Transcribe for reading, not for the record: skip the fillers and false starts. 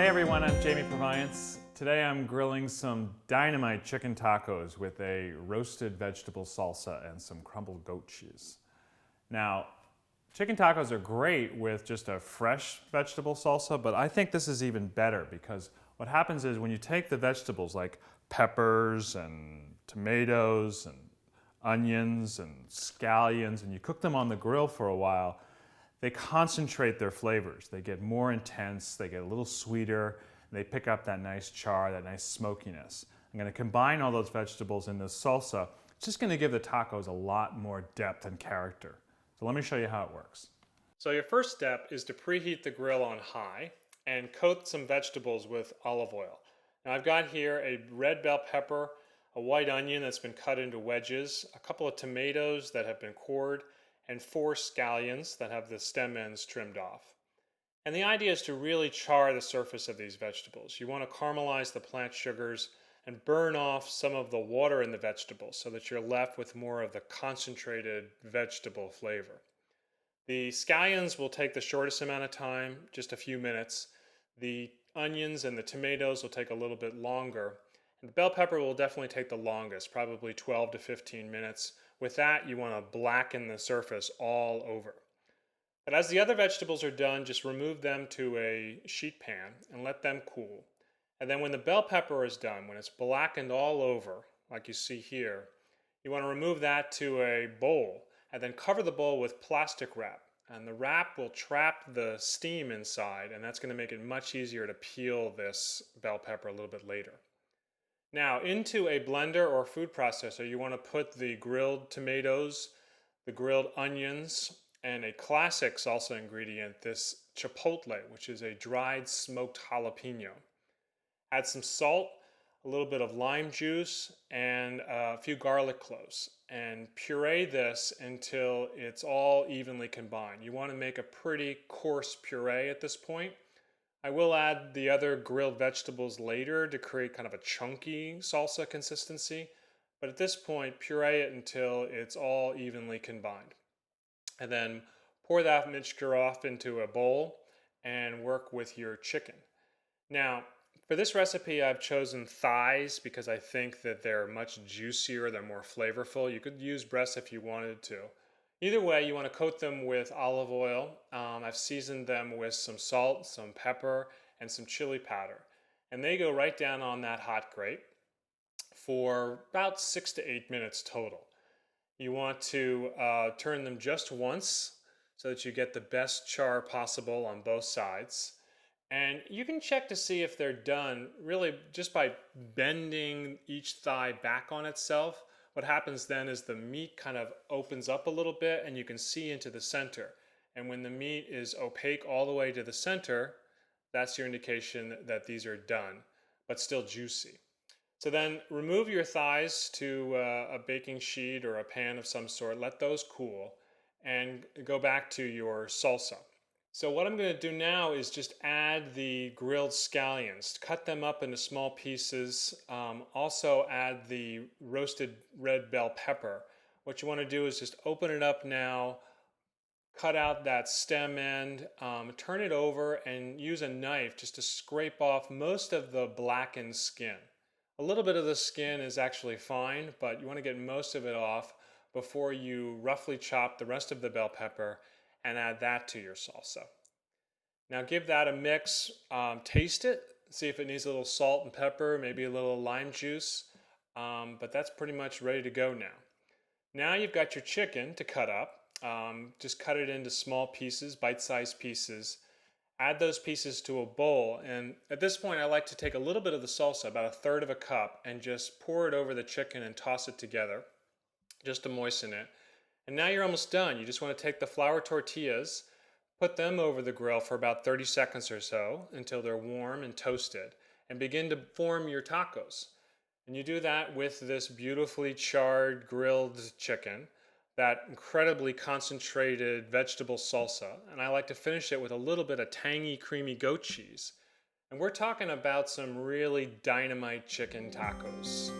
Hey everyone, I'm Jamie Proviance. Today I'm grilling some dynamite chicken tacos with a roasted vegetable salsa and some crumbled goat cheese. Now, chicken tacos are great with just a fresh vegetable salsa, but I think this is even better because what happens is when you take the vegetables like peppers and tomatoes and onions and scallions and you cook them on the grill for a while, they concentrate their flavors. They get more intense, they get a little sweeter, and they pick up that nice char, that nice smokiness. I'm gonna combine all those vegetables in this salsa. It's just gonna give the tacos a lot more depth and character. So let me show you how it works. So your first step is to preheat the grill on high and coat some vegetables with olive oil. Now I've got here a red bell pepper, a white onion that's been cut into wedges, a couple of tomatoes that have been cored, and 4 scallions that have the stem ends trimmed off. And the idea is to really char the surface of these vegetables. You want to caramelize the plant sugars and burn off some of the water in the vegetables so that you're left with more of the concentrated vegetable flavor. The scallions will take the shortest amount of time, just a few minutes. The onions and the tomatoes will take a little bit longer. And the bell pepper will definitely take the longest, probably 12 to 15 minutes. With that, you want to blacken the surface all over. But as the other vegetables are done, just remove them to a sheet pan and let them cool. And then when the bell pepper is done, when it's blackened all over, like you see here, you want to remove that to a bowl and then cover the bowl with plastic wrap. And the wrap will trap the steam inside, and that's going to make it much easier to peel this bell pepper a little bit later. Now, into a blender or food processor, you want to put the grilled tomatoes, the grilled onions, and a classic salsa ingredient, this chipotle, which is a dried smoked jalapeno. Add some salt, a little bit of lime juice, and a few garlic cloves, and puree this until it's all evenly combined. You want to make a pretty coarse puree at this point. I will add the other grilled vegetables later to create kind of a chunky salsa consistency, but at this point, puree it until it's all evenly combined. And then pour that mixture off into a bowl and work with your chicken. Now, for this recipe, I've chosen thighs because I think that they're much juicier, they're more flavorful. You could use breasts if you wanted to. Either way, you want to coat them with olive oil. I've seasoned them with some salt, some pepper, and some chili powder. And they go right down on that hot grate for about 6 to 8 minutes total. You want to turn them just once so that you get the best char possible on both sides. And you can check to see if they're done really just by bending each thigh back on itself. What happens then is the meat kind of opens up a little bit and you can see into the center. And when the meat is opaque all the way to the center, that's your indication that these are done, but still juicy. So then remove your thighs to a baking sheet or a pan of some sort, let those cool, and go back to your salsa. So what I'm going to do now is just add the grilled scallions, cut them up into small pieces. Also add the roasted red bell pepper. What you want to do is just open it up now, cut out that stem end, turn it over and use a knife just to scrape off most of the blackened skin. A little bit of the skin is actually fine, but you want to get most of it off before you roughly chop the rest of the bell pepper and add that to your salsa. Now give that a mix, taste it, see if it needs a little salt and pepper, maybe a little lime juice, but that's pretty much ready to go now. Now you've got your chicken to cut up. Just cut it into small pieces, bite-sized pieces. Add those pieces to a bowl, and at this point I like to take a little bit of the salsa, about 1/3 of a cup, and just pour it over the chicken and toss it together just to moisten it. And now you're almost done. You just want to take the flour tortillas, put them over the grill for about 30 seconds or so until they're warm and toasted, and begin to form your tacos. And you do that with this beautifully charred grilled chicken, that incredibly concentrated vegetable salsa, and I like to finish it with a little bit of tangy, creamy goat cheese. And we're talking about some really dynamite chicken tacos.